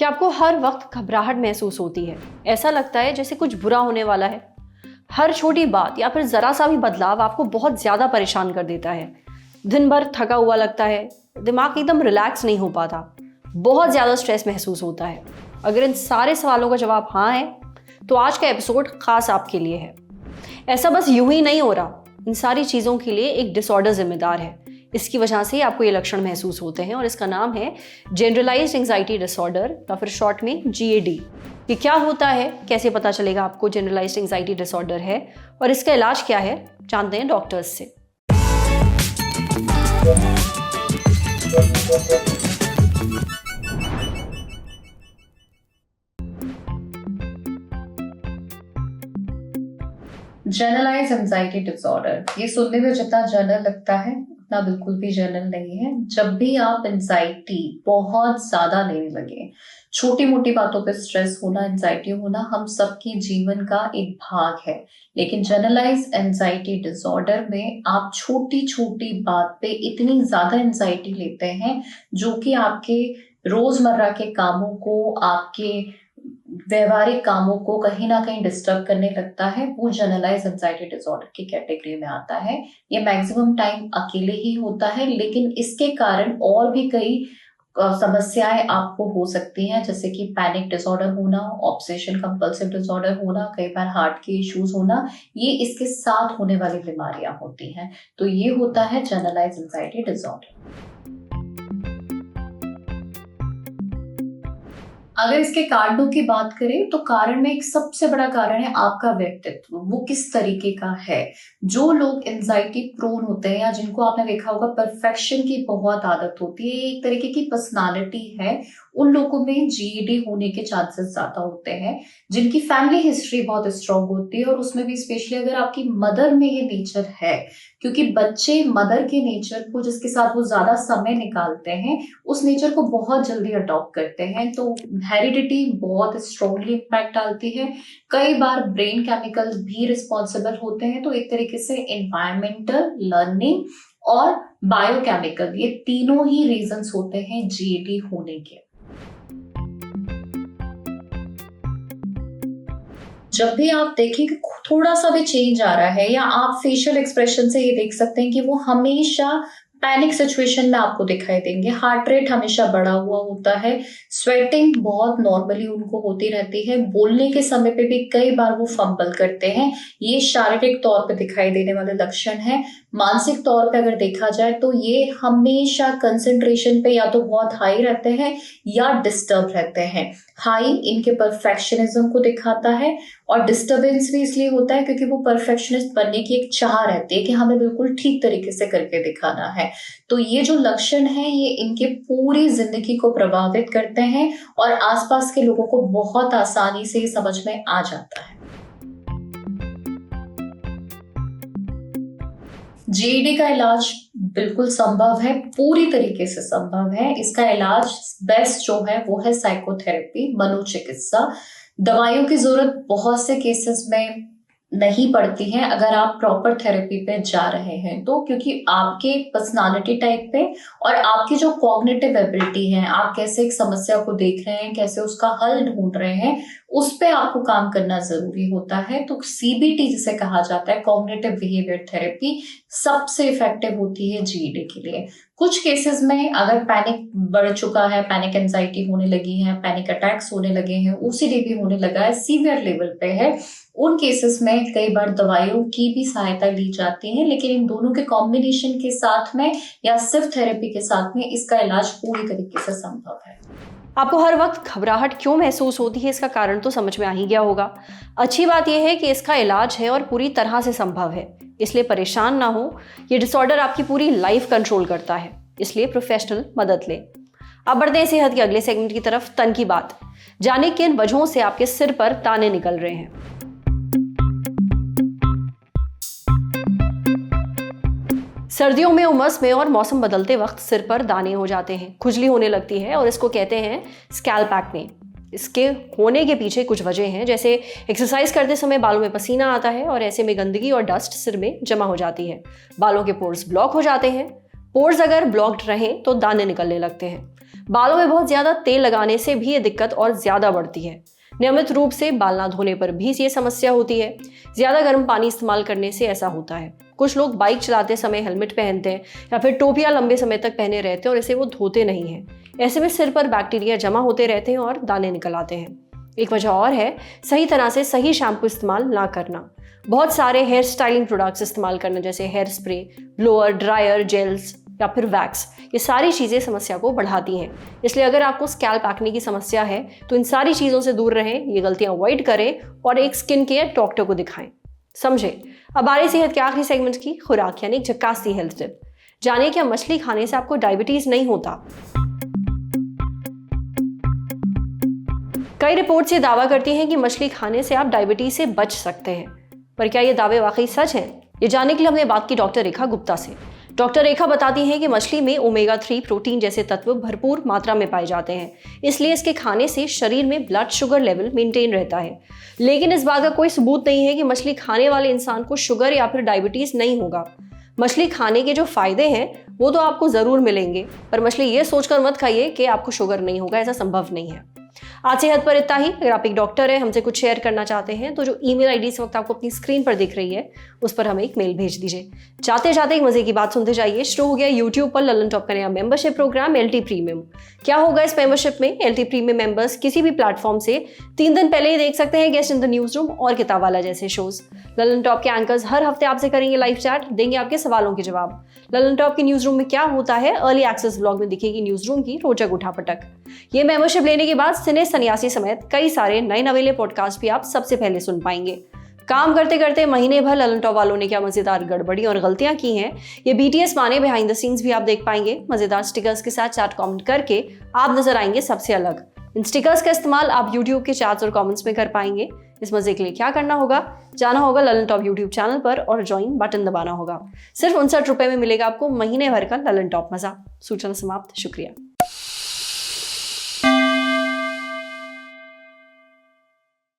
कि आपको हर वक्त घबराहट महसूस होती है। ऐसा लगता है जैसे कुछ बुरा होने वाला है। हर छोटी बात या फिर ज़रा सा भी बदलाव आपको बहुत ज़्यादा परेशान कर देता है। दिन भर थका हुआ लगता है, दिमाग एकदम रिलैक्स नहीं हो पाता, बहुत ज़्यादा स्ट्रेस महसूस होता है। अगर इन सारे सवालों का जवाब हाँ है तो आज का एपिसोड खास आपके लिए है। ऐसा बस यूं ही नहीं हो रहा, इन सारी चीज़ों के लिए एक डिसऑर्डर जिम्मेदार है। इसकी वजह से आपको ये लक्षण महसूस होते हैं और इसका नाम है जनरलाइज्ड एंजाइटी डिसऑर्डर या फिर शॉर्ट में GAD। ये क्या होता है, कैसे पता चलेगा आपको जनरलाइज्ड एंजाइटी डिसऑर्डर है और इसका इलाज क्या है, जानते हैं डॉक्टर्स से। जनरलाइज एंजाइटी डिसऑर्डर, ये सुनने में जितना जनरल लगता है उतना बिल्कुल भी जनरल नहीं है। जब भी आप एंजाइटी बहुत ज्यादा लेने लगे, छोटी मोटी बातों पे स्ट्रेस होना, एंजाइटी होना हम सबके जीवन का एक भाग है। लेकिन जनरलाइज एंजाइटी डिसऑर्डर में आप छोटी छोटी बात पे इतनी ज्यादा एंजाइटी लेते हैं जो कि आपके रोजमर्रा के कामों को, आपके व्यवहारिक कामों को कहीं ना कहीं डिस्टर्ब करने लगता है। वो जनरलाइज एंजाइटी डिसऑर्डर की कैटेगरी में आता है। ये मैक्सिमम टाइम अकेले ही होता है, लेकिन इसके कारण और भी कई समस्याएं आपको हो सकती हैं, जैसे कि पैनिक डिसऑर्डर होना, ऑब्सेशन कंपल्सिव डिसऑर्डर होना, कई बार हार्ट के इश्यूज होना। ये इसके साथ होने वाली बीमारियां होती हैं। तो ये होता है जनरलाइज एंजाइटी डिसऑर्डर। अगर इसके कारणों की बात करें तो कारण में एक सबसे बड़ा कारण है आपका व्यक्तित्व, वो किस तरीके का है। जो लोग एंजाइटी प्रोन होते हैं या जिनको आपने देखा होगा परफेक्शन की बहुत आदत होती है, एक तरीके की पर्सनालिटी है, उन लोगों में GAD होने के चांसेस ज्यादा होते हैं। जिनकी फैमिली हिस्ट्री बहुत स्ट्रांग होती है और उसमें भी स्पेशली अगर आपकी मदर में ये नेचर है, क्योंकि बच्चे मदर के नेचर को, जिसके साथ वो ज्यादा समय निकालते हैं, उस नेचर को बहुत जल्दी अडॉप्ट करते हैं। तो हेरिडिटी बहुत स्ट्रांगली इम्पैक्ट डालती है। कई बार ब्रेन केमिकल्स भी रिस्पॉन्सिबल होते हैं। तो एक तरीके से एनवायरमेंटल, लर्निंग और बायोकेमिकल, ये तीनों ही रीजंस होते हैं GAD होने के। जब भी आप देखें कि थोड़ा सा भी चेंज आ रहा है, या आप फेशियल एक्सप्रेशन से ये देख सकते हैं कि वो हमेशा पैनिक सिचुएशन में आपको दिखाई देंगे, हार्ट रेट हमेशा बढ़ा हुआ होता है, स्वेटिंग बहुत नॉर्मली उनको होती रहती है, बोलने के समय पे भी कई बार वो फंबल करते हैं। ये शारीरिक तौर पे दिखाई देने वाले लक्षण है। मानसिक तौर पे अगर देखा जाए तो ये हमेशा कंसंट्रेशन पे या तो बहुत हाई रहते हैं या डिस्टर्ब रहते हैं। हाई इनके परफेक्शनिज्म को दिखाता है और डिस्टर्बेंस भी इसलिए होता है क्योंकि वो परफेक्शनिस्ट बनने की एक चाह रहती है कि हमें बिल्कुल ठीक तरीके से करके दिखाना है। तो ये जो लक्षण है ये इनके पूरी जिंदगी को प्रभावित करते हैं और आसपास के लोगों को बहुत आसानी से समझ में आ जाता है। GAD का इलाज बिल्कुल संभव है, पूरी तरीके से संभव है। इसका इलाज बेस्ट जो है वो है साइकोथेरेपी, मनोचिकित्सा। दवाइयों की जरूरत बहुत से केसेस में नहीं पड़ती है अगर आप प्रॉपर थेरेपी पे जा रहे हैं तो, क्योंकि आपके पर्सनालिटी टाइप पे और आपकी जो कॉग्निटिव एबिलिटी है, आप कैसे एक समस्या को देख रहे हैं, कैसे उसका हल ढूंढ रहे हैं, उस पे आपको काम करना जरूरी होता है। तो CBT जिसे कहा जाता है, कॉग्निटिव बिहेवियर थेरेपी, सबसे इफेक्टिव होती है GAD के लिए। कुछ केसेस में अगर पैनिक बढ़ चुका है, पैनिक एंजाइटी होने लगी है, पैनिक अटैक्स होने लगे हैं, OCD भी होने लगा है, सीवियर लेवल पे है, उन केसेस में कई बार दवाइयों की भी सहायता ली जाती है। लेकिन इन दोनों के कॉम्बिनेशन के साथ में या सिर्फ थेरेपी के साथ में इसका इलाज पूरी तरीके से संभव है। आपको हर वक्त घबराहट क्यों महसूस होती है, इसका कारण तो समझ में आ ही गया होगा। अच्छी बात यह है कि इसका इलाज है और पूरी तरह से संभव है, इसलिए परेशान ना हो। ये डिसऑर्डर आपकी पूरी लाइफ कंट्रोल करता है, इसलिए प्रोफेशनल मदद लें। अब बढ़ते हैं सेहत के अगले सेगमेंट की तरफ, तन की बात। जाने किन वजहों से आपके सिर पर ताने निकल रहे हैं। सर्दियों में, उमस में और मौसम बदलते वक्त सिर पर दाने हो जाते हैं, खुजली होने लगती है और इसको कहते हैं स्कैल्प एक्ने। इसके होने के पीछे कुछ वजह हैं, जैसे एक्सरसाइज करते समय बालों में पसीना आता है और ऐसे में गंदगी और डस्ट सिर में जमा हो जाती है, बालों के पोर्स ब्लॉक हो जाते हैं, पोर्स अगर ब्लॉक्ड रहें तो दाने निकलने लगते हैं। बालों में बहुत ज़्यादा तेल लगाने से भी ये दिक्कत और ज़्यादा बढ़ती है। नियमित रूप से बाल ना धोने पर भी ये समस्या होती है। ज़्यादा गर्म पानी इस्तेमाल करने से ऐसा होता है। कुछ लोग बाइक चलाते समय हेलमेट पहनते हैं या फिर टोपियाँ लंबे समय तक पहने रहते हैं और इसे वो धोते नहीं हैं। ऐसे में सिर पर बैक्टीरिया जमा होते रहते हैं और दाने निकल आते हैं। एक वजह और है सही तरह से सही शैम्पू इस्तेमाल ना करना। बहुत सारे हेयर स्टाइलिंग प्रोडक्ट्स इस्तेमाल करना, जैसे hair spray, blower, dryer, gels या फिर वैक्स, ये सारी चीज़ें समस्या को बढ़ाती हैं। इसलिए अगर आपको स्कैल्प एक्ने की समस्या है तो इन सारी चीज़ों से दूर रहें, ये गलतियां अवॉइड करें और एक स्किन केयर डॉक्टर को दिखाएं। समझे। अब आ रही सेहत के आखिरी सेगमेंट की, खुराक यानी झक्कास सी हेल्थ टिप। जाने क्या मछली खाने से आपको डायबिटीज नहीं होता। कई रिपोर्ट्स ये दावा करती हैं कि मछली खाने से आप डायबिटीज से बच सकते हैं, पर क्या ये दावे वाकई सच हैं? ये जानने के लिए हमने बात की डॉक्टर रेखा गुप्ता से। डॉक्टर रेखा बताती हैं कि मछली में ओमेगा 3 प्रोटीन जैसे तत्व भरपूर मात्रा में पाए जाते हैं, इसलिए इसके खाने से शरीर में ब्लड शुगर लेवल मेंटेन रहता है। लेकिन इस बात का कोई सबूत नहीं है कि मछली खाने वाले इंसान को शुगर या फिर डायबिटीज नहीं होगा। मछली खाने के जो फायदे हैं वो तो आपको जरूर मिलेंगे, पर मछली ये सोचकर मत खाइए कि आपको शुगर नहीं होगा, ऐसा संभव नहीं है। आज सेहत पर इतना ही। अगर आप एक डॉक्टर है, हमसे कुछ शेयर करना चाहते हैं तो जो ईमेल आईडी इस वक्त आपको अपनी स्क्रीन पर दिख रही है उस पर हमें एक मेल भेज दीजिए। जाते जाते एक मजे की बात सुनते जाइए। शुरू हो गया यूट्यूब पर ललन टॉप का नया मेंबरशिप प्रोग्राम LT प्रीमियम। क्या होगा इस मेंबरशिप में? LT प्रीमियम मेंबर्स किसी भी प्लेटफॉर्म से 3 दिन पहले ही देख सकते हैं guest in the news room और किताब वाला जैसे शोज। ललन टॉप के एंकर्स हर हफ्ते आपसे करेंगे लाइव चैट, देंगे आपके सवालों के जवाब। ललन टॉप की न्यूज रूम में क्या होता है, अर्ली एक्सेस ब्लॉग में दिखेगी न्यूज रूम की रोचक उठापटक। ये मेंबरशिप लेने के बाद सिने सन्यासी समेत कई सारे नए नवेले पॉडकास्ट भी आप सबसे पहले सुन पाएंगे। काम करते करते महीने भर ललन टॉप वालों ने क्या मजेदार गड़बड़ी और गलतियां की हैं, ये BTS माने बिहाइंड द सीन्स भी आप देख पाएंगे। मजेदार स्टिकर्स के साथ चैट कमेंट करके आप नजर आएंगे सबसे अलग। इन स्टिकर्स का इस्तेमाल आप YouTube के चैट्स और कमेंट्स में कर पाएंगे। इस मजे के लिए क्या करना होगा, जाना होगा ललन टॉप YouTube चैनल पर और ज्वाइन बटन दबाना होगा। सिर्फ 59 रुपए में मिलेगा आपको महीने भर का ललन टॉप मजा। सूचना समाप्त। शुक्रिया।